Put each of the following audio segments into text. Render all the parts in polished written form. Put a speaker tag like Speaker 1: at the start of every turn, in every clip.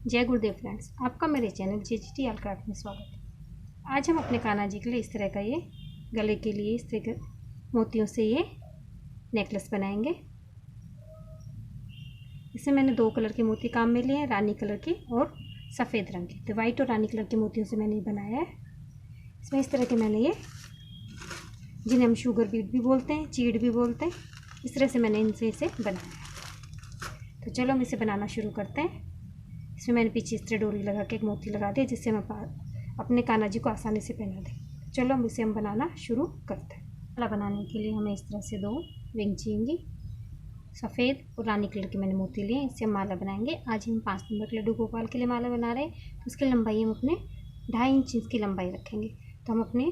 Speaker 1: जय गुरुदेव फ्रेंड्स, आपका मेरे चैनल JGT ऑल क्राफ्ट में स्वागत है। आज हम अपने कान्हा जी के लिए इस तरह का ये गले के लिए इस तरह के मोतियों से ये नेकलेस बनाएंगे। इसमें मैंने 2 कलर के मोती काम में लिए हैं, रानी कलर के और सफ़ेद रंग के। तो वाइट और रानी कलर के मोतियों से मैंने बनाया है। इसमें इस तरह के मैंने ये, जिन्हें हम शुगर बीड भी बोलते हैं, चीड़ भी बोलते हैं, इस तरह से मैंने इसे बनाया है। तो चलो हम इसे बनाना शुरू करते हैं। इसमें मैंने पीछे इस तरह डोरी लगा के एक मोती लगा दिया, जिससे हम अपने कान्हा जी को आसानी से पहना दें। चलो हम इसे बनाना शुरू करते हैं। माला बनाने के लिए हमें इस तरह से 2 रिंग चाहिए। सफ़ेद और रानी कलर के मैंने मोती लिए, इससे हम माला बनाएंगे। आज हम 5 नंबर के लड्डू गोपाल के लिए माला बना रहे हैं, तो उसकी लंबाई हम अपने 2.5 इंच की लंबाई रखेंगे। तो हम अपने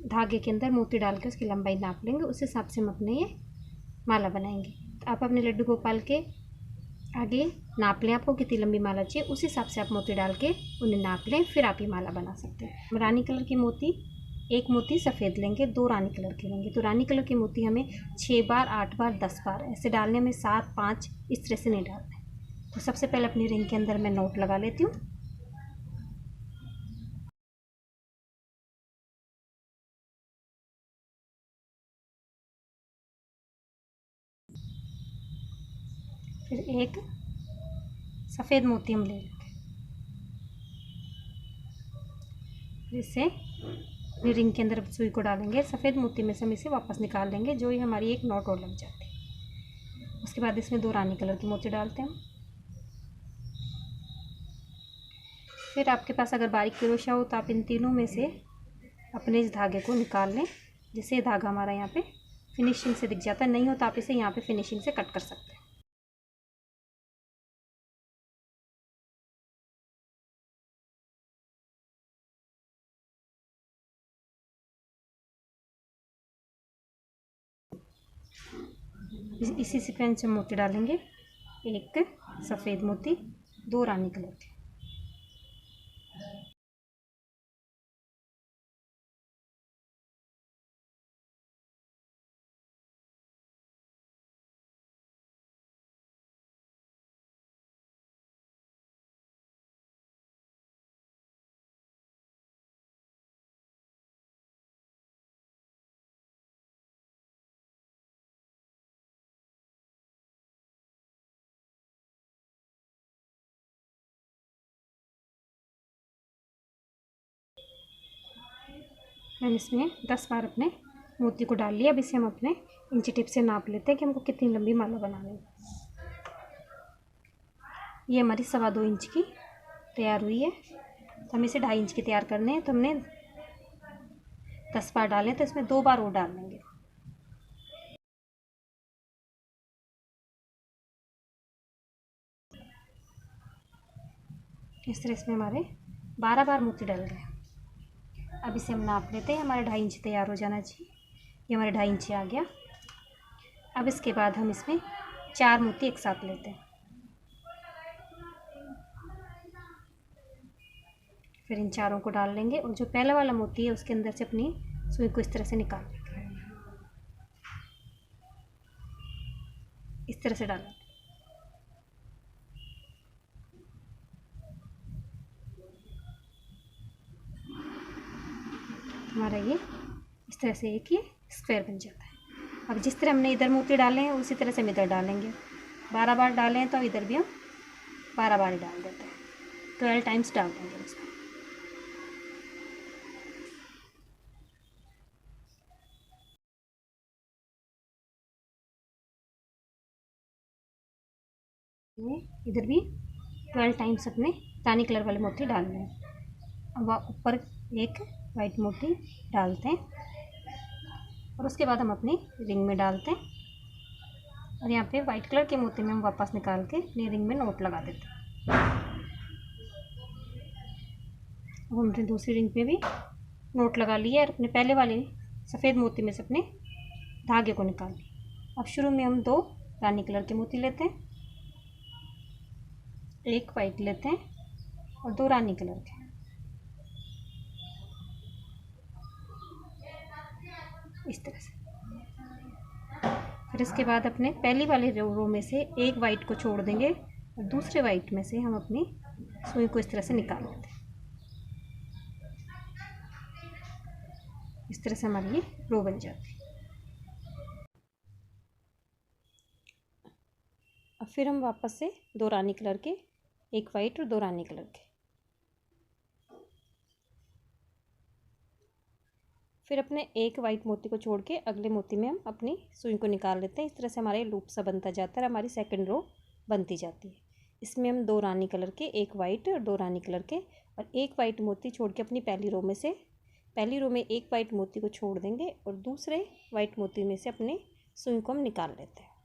Speaker 1: धागे के अंदर मोती डाल के उसकी लंबाई नाप लेंगे, उस हिसाब से हम अपने ये माला बनाएंगे। तो आप अपने लड्डू गोपाल के आगे नाप लें, आपको कितनी लंबी माला चाहिए, उस हिसाब से आप मोती डाल के उन्हें नाप लें, फिर आप ये माला बना सकते हैं। रानी कलर की मोती, 1 मोती सफ़ेद लेंगे, 2 रानी कलर के लेंगे। तो रानी कलर के मोती हमें 6 बार, 8 बार, 10 बार ऐसे डालने में, 7, 5 इस तरह से नहीं डालने। तो सबसे पहले अपनी रिंग के अंदर मैं नोट लगा लेती हूँ। फिर एक सफ़ेद मोती हम ले लेंगे, फिर इसे अपनी रिंग के अंदर सुई को डालेंगे। सफ़ेद मोती में से हम इसे वापस निकाल लेंगे, जो ही हमारी एक नॉट और लग जाती है। उसके बाद इसमें 2 रानी कलर के मोती डालते हैं। फिर आपके पास अगर बारीक क्रोशा हो तो आप इन तीनों में से अपने इस धागे को निकाल लें, जिससे ये धागा हमारा यहाँ पे फिनिशिंग से दिख जाता है। नहीं हो तो आप इसे यहाँ पे फिनिशिंग से कट कर सकते हैं। इसी सीक्वेंस में मोती डालेंगे, एक सफ़ेद मोती, 2 रानी कलर के। मैंने इसमें 10 बार अपने मोती को डाल लिया। अब इसे हम अपने इंची टिप से नाप लेते हैं कि हमको कितनी लंबी माला बनानी है। ये हमारी 2.25 इंच की तैयार हुई है। तो हम इसे 2.5 इंच की तैयार करने हैं। तो हमने 10 बार डालें, तो इसमें 2 बार और डाल लेंगे। इस तरह इसमें हमारे 12 बार मोती डल गए। अब इसे हम नाप लेते हैं, हमारे 2.5 इंच तैयार हो जाना चाहिए। ये हमारे 2.5 इंच आ गया। अब इसके बाद हम इसमें 4 मोती एक साथ लेते हैं। फिर इन चारों को डाल लेंगे, और जो पहला वाला मोती है उसके अंदर से अपनी सुई को इस तरह से निकाल लेंगे। इस तरह से डालेंगे। हमारा ये इस तरह से एक ये स्क्वायर बन जाता है। अब जिस तरह हमने इधर मोती डाले हैं, उसी तरह से हम इधर डालेंगे। 12 बार डालें हैं तो इधर भी हम 12 बार ही डाल देते हैं। 12 टाइम्स डाल देंगे उसको। इधर भी 12 टाइम्स अपने रानी कलर वाले मोती डालने हैं। अब ऊपर एक वाइट मोती डालते हैं, और उसके बाद हम अपनी रिंग में डालते हैं। और यहाँ पे वाइट कलर के मोती में हम वापस निकाल के अपनी रिंग में नोट लगा देते हैं। अब हमने दूसरी रिंग पे भी नोट लगा लिया, और अपने पहले वाले सफ़ेद मोती में से अपने धागे को निकाल लिया। अब शुरू में हम 2 रानी कलर के मोती लेते हैं, एक वाइट लेते हैं और 2 रानी कलर के। इस तरह से। फिर इसके बाद अपने पहली वाले रो में से एक वाइट को छोड़ देंगे, और दूसरे वाइट में से हम अपनी सुई को इस तरह से निकाल लेते हैं। इस तरह से हमारी ये रो बन जाती है। अब फिर हम वापस से 2 रानी कलर के, एक वाइट और 2 रानी कलर के, फिर अपने एक वाइट मोती को छोड़ के अगले मोती में हम अपनी सुई को निकाल लेते हैं। इस तरह से हमारा लूप सा बनता जाता है, हमारी सेकंड रो बनती जाती है। इसमें हम 2 रानी कलर के, एक वाइट और 2 रानी कलर के, और एक वाइट मोती छोड़ के अपनी पहली रो में से, पहली रो में एक वाइट मोती को छोड़ देंगे और दूसरे वाइट मोती में से अपने सुई को हम निकाल लेते हैं।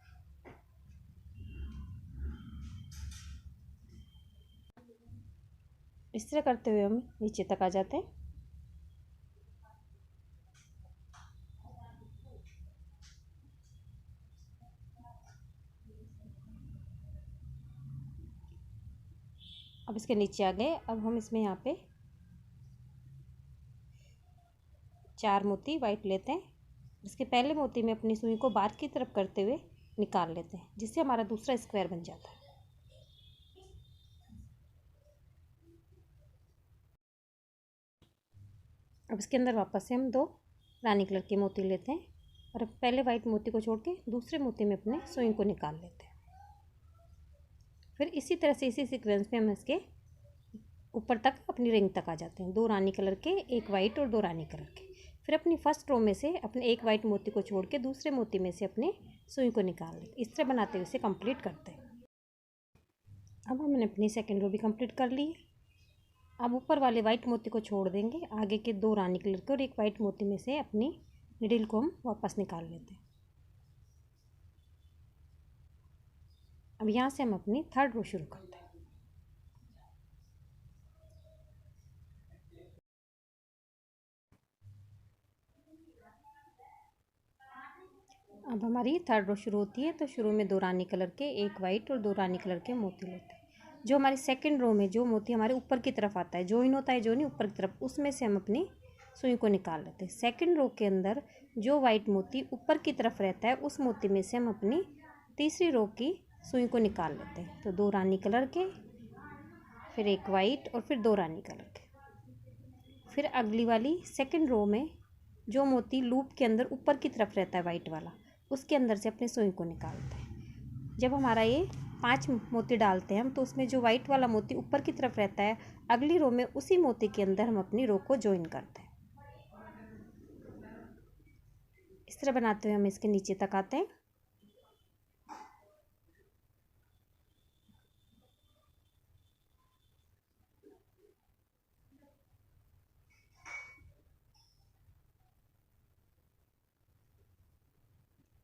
Speaker 1: इस तरह करते हुए हम नीचे तक आ जाते हैं। अब इसके नीचे आ गए। अब हम इसमें यहाँ पे 4 मोती वाइट लेते हैं। इसके पहले मोती में अपनी सुई को बाहर की तरफ करते हुए निकाल लेते हैं, जिससे हमारा दूसरा स्क्वायर बन जाता है। अब इसके अंदर वापस से हम 2 रानी कलर के मोती लेते हैं और अब पहले वाइट मोती को छोड़ के दूसरे मोती में अपने सुई को निकाल लेते हैं। फिर इसी तरह से इसी सीक्वेंस में हम इसके ऊपर तक अपनी रिंग तक आ जाते हैं। 2 रानी कलर के, एक वाइट और 2 रानी कलर के। फिर अपनी फर्स्ट रो में से अपने एक वाइट मोती को छोड़ के दूसरे मोती में से अपने सुई को निकाल लेते। इस तरह बनाते हुए इसे कंप्लीट करते हैं। अब हमने अपनी सेकेंड रो भी कंप्लीट कर ली है। अब ऊपर वाले वाइट मोती को छोड़ देंगे, आगे के 2 रानी कलर के और एक वाइट मोती में से अपनी निडल को हम वापस निकाल लेते हैं। अब यहाँ से हम अपनी थर्ड रो शुरू करते हैं। अब हमारी थर्ड रो शुरू होती है, तो शुरू में 2 रानी कलर के, एक वाइट और 2 रानी कलर के मोती लेते हैं। जो हमारी सेकंड रो में जो मोती हमारे ऊपर की तरफ आता है, जॉइन होता है जो नहीं ऊपर की तरफ, उसमें से हम अपनी सुई को निकाल लेते हैं। सेकंड रो के अंदर जो वाइट मोती ऊपर की तरफ रहता है, उस मोती में से हम अपनी तीसरी रो की सुई को निकाल लेते हैं। तो 2 रानी कलर के, फिर एक वाइट और फिर 2 रानी कलर के। फिर अगली वाली सेकंड रो में जो मोती लूप के अंदर ऊपर की तरफ रहता है वाइट वाला, उसके अंदर से अपने सुई को निकालते हैं। जब हमारा ये 5 मोती डालते हैं हम, तो उसमें जो वाइट वाला मोती ऊपर की तरफ रहता है, अगली रो में उसी मोती के अंदर हम अपनी रो को ज्वाइन करते हैं। इस तरह बनाते हुए हम इसके नीचे तक आते हैं।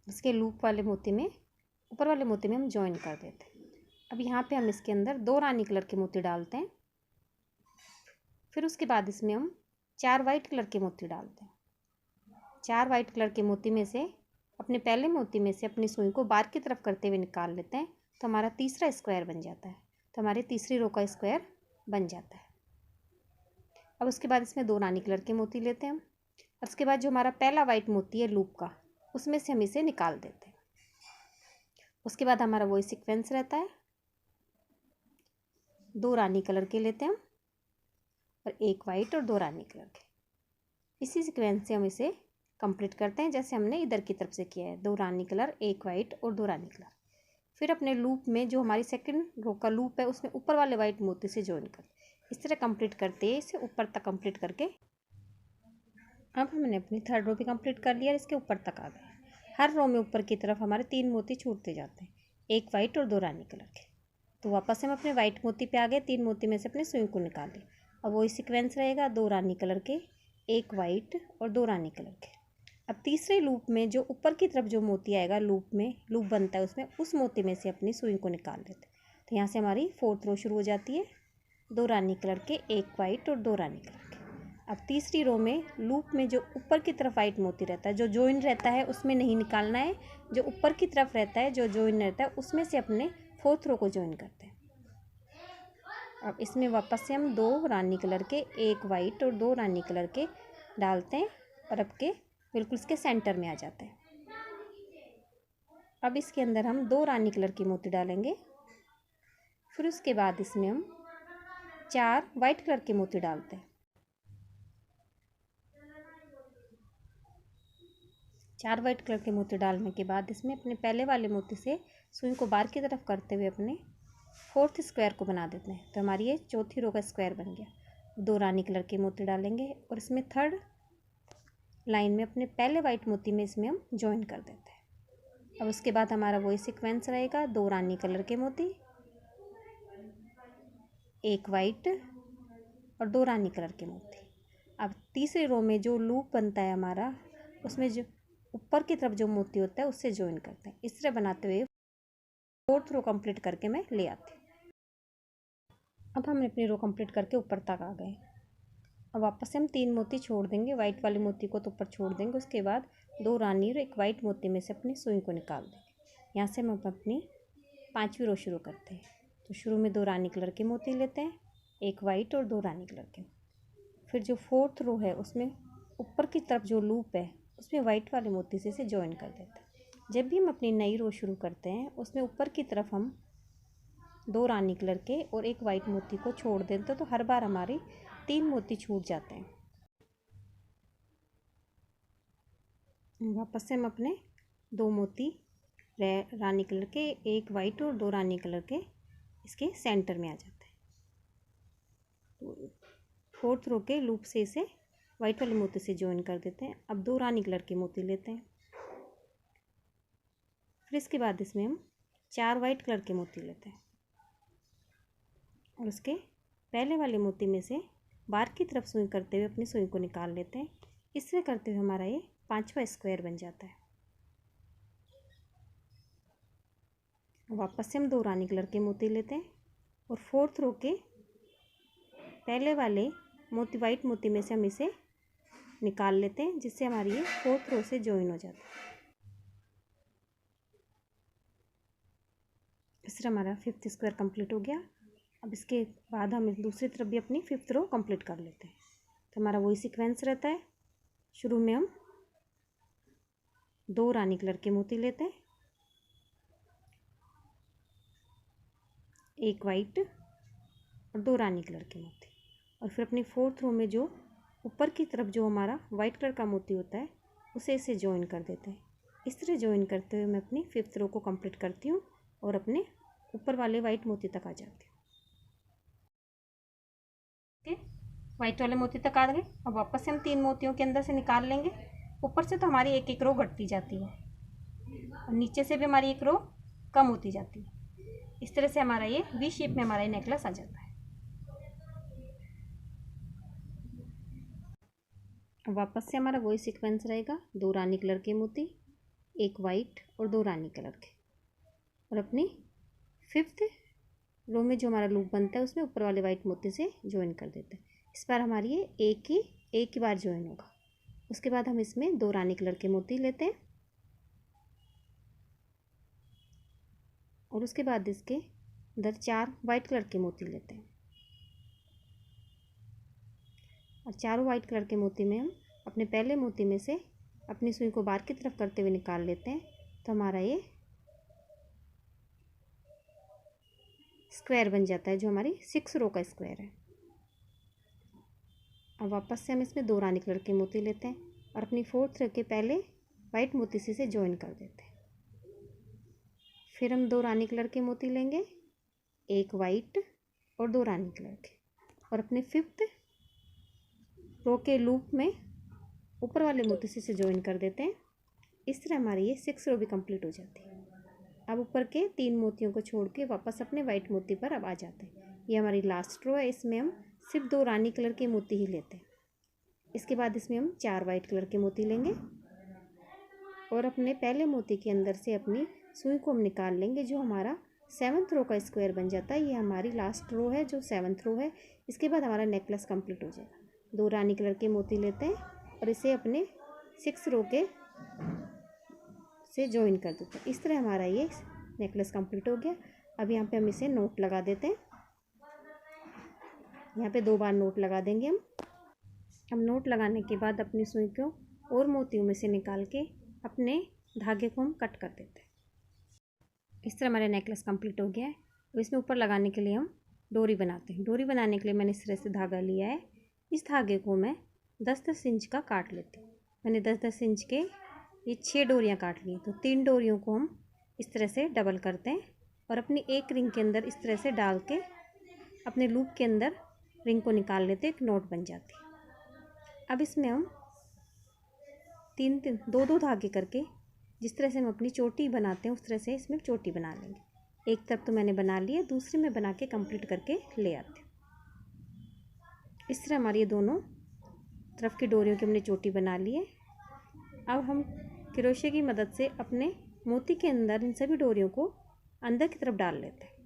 Speaker 1: इसके लूप वाले मोती में, ऊपर वाले मोती में हम ज्वाइन कर देते हैं। अब यहाँ पे हम इसके अंदर 2 रानी कलर के मोती डालते हैं। फिर उसके बाद इसमें हम 4 वाइट कलर के मोती डालते हैं। 4 वाइट कलर के मोती में से अपने पहले मोती में से अपनी सुई को बाहर की तरफ करते हुए निकाल लेते हैं, तो हमारा तीसरा स्क्वायर बन जाता है। तो हमारी तीसरी रो का स्क्वायर बन जाता है। अब उसके बाद इसमें 2 रानी कलर के मोती लेते हैं हम, और उसके बाद जो हमारा पहला वाइट मोती है लूप का, उसमें से हम इसे निकाल देते हैं। उसके बाद हमारा वही सीक्वेंस रहता है। 2 रानी कलर के लेते हैं हम और एक वाइट और 2 रानी कलर के। इसी सीक्वेंस से हम इसे कंप्लीट करते हैं, जैसे हमने इधर की तरफ से किया है। 2 रानी कलर, एक वाइट और 2 रानी कलर। फिर अपने लूप में जो हमारी सेकंड रो का लूप है, उसमें ऊपर वाले वाइट मोती से ज्वाइन करते हैं। इस तरह कंप्लीट करते हैं इसे ऊपर तक कंप्लीट करके। अब हमने अपनी थर्ड रो भी कंप्लीट कर लिया और इसके ऊपर तक आ गए। हर रो में ऊपर की तरफ हमारे 3 मोती छूटते जाते हैं, एक वाइट और 2 रानी कलर के। तो वापस हम अपने वाइट मोती पे आ गए, 3 मोती में से अपने सुई को निकाल ली। अब वही सीक्वेंस रहेगा, 2 रानी कलर के, एक वाइट और 2 रानी कलर के। अब तीसरे लूप में जो ऊपर की तरफ जो मोती आएगा, लूप में लूप बनता है उसमें, उस मोती में से अपनी सुई को निकाल लेते हैं। तो यहाँ से हमारी फोर्थ रो शुरू हो जाती है। 2 रानी कलर के, एक वाइट और 2 रानी कलर के। अब तीसरी रो में लूप में जो ऊपर की तरफ वाइट मोती रहता है, जो जॉइन रहता है, उसमें नहीं निकालना है। जो ऊपर की तरफ रहता है, जो जॉइन रहता है, उसमें से अपने फोर्थ रो को ज्वाइन करते हैं। अब इसमें वापस से हम 2 रानी कलर के, एक वाइट और 2 रानी कलर के डालते हैं और अब के बिल्कुल इसके सेंटर में आ जाते हैं। अब इसके अंदर हम 2 रानी कलर की मोती डालेंगे। फिर उसके बाद इसमें हम 4 वाइट कलर के मोती डालते हैं। 4 वाइट कलर के मोती डालने के बाद इसमें अपने पहले वाले मोती से सुई को बाहर की तरफ करते हुए अपने 4th स्क्वायर को बना देते हैं। तो हमारी ये चौथी रो का स्क्वायर बन गया। 2 रानी कलर के मोती डालेंगे और इसमें 3rd लाइन में अपने पहले वाइट मोती में इसमें हम ज्वाइन कर देते हैं। अब उसके बाद हमारा वही सीक्वेंस रहेगा, 2 रानी कलर के मोती, 1 वाइट और 2 रानी कलर के मोती। अब तीसरी रो में जो लूप बनता है हमारा, उसमें जो ऊपर की तरफ जो मोती होता है उससे ज्वाइन करते हैं। इस तरह बनाते हुए 4th रो कंप्लीट करके मैं ले आती हूँ। अब हमने अपनी रो कंप्लीट करके ऊपर तक आ गए। अब वापस से हम 3 मोती छोड़ देंगे, वाइट वाले मोती को तो ऊपर छोड़ देंगे। उसके बाद 2 रानी और 1 वाइट मोती में से अपनी सुई को निकाल देंगे। यहाँ से हम अपनी 5वीं रो शुरू करते हैं। तो शुरू में 2 रानी कलर के मोती लेते हैं, 1 वाइट और 2 रानी कलर के। फिर जो 4th रो है उसमें ऊपर की तरफ जो लूप है उसमें वाइट वाले मोती से इसे ज्वाइन कर देते हैं। जब भी हम अपनी नई रो शुरू करते हैं उसमें ऊपर की तरफ हम 2 रानी कलर के और 1 वाइट मोती को छोड़ देते हैं, तो हर बार हमारी 3 मोती छूट जाते हैं। वापस से हम अपने 2 मोती रानी कलर के, 1 वाइट और 2 रानी कलर के इसके सेंटर में आ जाते हैं। तो 4th रो के लूप से इसे वाइट वाले मोती से ज्वाइन कर देते हैं। अब 2 रानी कलर के मोती लेते हैं। फिर इसके बाद इसमें हम 4 वाइट कलर के मोती लेते हैं और उसके पहले वाले मोती में से बाहर की तरफ सुई करते हुए अपनी सुई को निकाल लेते हैं। इस तरह करते हुए हमारा ये 5वां स्क्वायर बन जाता है। वापस से हम 2 रानी कलर के मोती लेते हैं और 4th रो के पहले वाले मोती वाइट मोती में से हम इसे निकाल लेते हैं, जिससे हमारी ये 4th रो से ज्वाइन हो जाता है। इस तरह हमारा 5th स्क्वायर कंप्लीट हो गया। अब इसके बाद हम दूसरी तरफ भी अपनी 5th रो कंप्लीट कर लेते हैं। तो हमारा वही सीक्वेंस रहता है। शुरू में हम 2 रानी कलर के मोती लेते हैं, 1 वाइट और 2 रानी कलर के मोती, और फिर अपनी 4th रो में जो ऊपर की तरफ जो हमारा वाइट कलर का मोती होता है उसे इसे ज्वाइन कर देते हैं। इस तरह ज्वाइन करते हुए मैं अपनी 5th रो को कंप्लीट करती हूँ और अपने ऊपर वाले वाइट मोती तक आ जाती हूँ। वाइट वाले मोती तक आ गए। अब वापस से हम 3 मोतियों के अंदर से निकाल लेंगे। ऊपर से तो हमारी एक रो घटती जाती है और नीचे से भी हमारी 1 रो कम होती जाती है। इस तरह से हमारा ये वी शेप में हमारा ये नेकलेस आ जाता है। वापस से हमारा वही सीक्वेंस रहेगा, 2 रानी कलर के मोती, 1 वाइट और 2 रानी कलर के, और अपनी 5th रो में जो हमारा लूप बनता है उसमें ऊपर वाले वाइट मोती से ज्वाइन कर देते हैं। इस बार हमारी ये एक ही बार ज्वाइन होगा। उसके बाद हम इसमें 2 रानी कलर के मोती लेते हैं और उसके बाद इसके अंदर 4 वाइट कलर के मोती लेते हैं और चारों वाइट कलर के मोती में हम अपने पहले मोती में से अपनी सुई को बाहर की तरफ करते हुए निकाल लेते हैं। तो हमारा ये स्क्वायर बन जाता है, जो हमारी 6 रो का स्क्वायर है। अब वापस से हम इसमें 2 रानी कलर के मोती लेते हैं और अपनी 4th रो के पहले वाइट मोती से इसे ज्वाइन कर देते हैं। फिर हम 2 रानी कलर के मोती लेंगे, 1 वाइट और 2 रानी कलर के, और अपने 5th रो के लूप में ऊपर वाले मोती से इसे ज्वाइन कर देते हैं। इस तरह हमारी ये 6 रो भी कंप्लीट हो जाती है। अब ऊपर के 3 मोतियों को छोड़ के वापस अपने वाइट मोती पर अब आ जाते हैं। ये हमारी लास्ट रो है, इसमें हम सिर्फ 2 रानी कलर के मोती ही लेते हैं। इसके बाद इसमें हम 4 वाइट कलर के मोती लेंगे और अपने पहले मोती के अंदर से अपनी सुई को हम निकाल लेंगे, जो हमारा 7th रो का स्क्वायर बन जाता है। ये हमारी लास्ट रो है, जो 7th रो है। इसके बाद हमारा नेकलेस कंप्लीट हो जाएगा। 2 रानी कलर के मोती लेते हैं और इसे अपने 6 रो के से ज्वाइन कर देते हैं। इस तरह हमारा ये नेकलेस कंप्लीट हो गया। अब यहाँ पे हम इसे नोट लगा देते हैं। यहाँ पे 2 बार नोट लगा देंगे हम। अब नोट लगाने के बाद अपनी सुई को और मोतियों में से निकाल के अपने धागे को हम कट कर देते हैं। इस तरह हमारा नेकलेस कंप्लीट हो गया है। अब इसमें ऊपर लगाने के लिए हम डोरी बनाते हैं। डोरी बनाने के लिए मैंने इस तरह से धागा लिया है। इस धागे को मैं 10-10 इंच का काट लेती हूँ। मैंने 10-10 इंच के ये 6 डोरियाँ काट ली। तो 3 डोरियों को हम इस तरह से डबल करते हैं और अपनी एक रिंग के अंदर इस तरह से डाल के अपने लूप के अंदर रिंग को निकाल लेते, एक नोट बन जाती है। अब इसमें हम 2-2 धागे करके जिस तरह से हम अपनी चोटी बनाते हैं उस तरह से इसमें चोटी बना लेंगे। एक तरफ तो मैंने बना लिया, दूसरी में बना के कंप्लीट करके ले आते हैं। इस तरह हमारी ये दोनों तरफ की डोरियों की हमने चोटी बना ली है। अब हम क्रोशे की मदद से अपने मोती के अंदर इन सभी डोरियों को अंदर की तरफ डाल लेते हैं।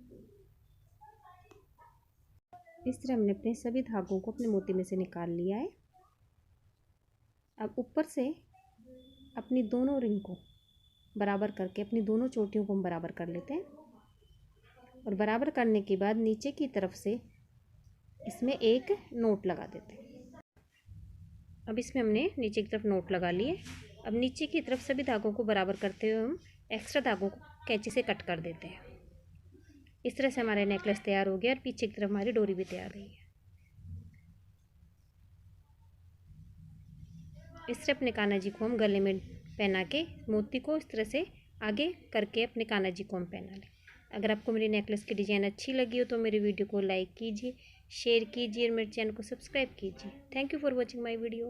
Speaker 1: इस तरह हमने अपने सभी धागों को अपने मोती में से निकाल लिया है। अब ऊपर से अपनी दोनों रिंग को बराबर करके अपनी दोनों चोटियों को हम बराबर कर लेते हैं और बराबर करने के बाद नीचे की तरफ से इसमें एक नोट लगा देते हैं। अब इसमें हमने नीचे की तरफ नोट लगा लिए। अब नीचे की तरफ सभी धागों को बराबर करते हुए हम एक्स्ट्रा धागों को कैंची से कट कर देते हैं। इस तरह से हमारा नेकलेस तैयार हो गया और पीछे की तरफ हमारी डोरी भी तैयार हुई है। इस तरह अपने कान्हा जी को हम गले में पहना के मोती को इस तरह से आगे करके अपने कान्हा जी को हम पहना लें। अगर आपको मेरी नेकलेस की डिज़ाइन अच्छी लगी हो तो मेरी वीडियो को लाइक कीजिए, शेयर कीजिए और मेरे चैनल को सब्सक्राइब कीजिए। Thank you for watching my video.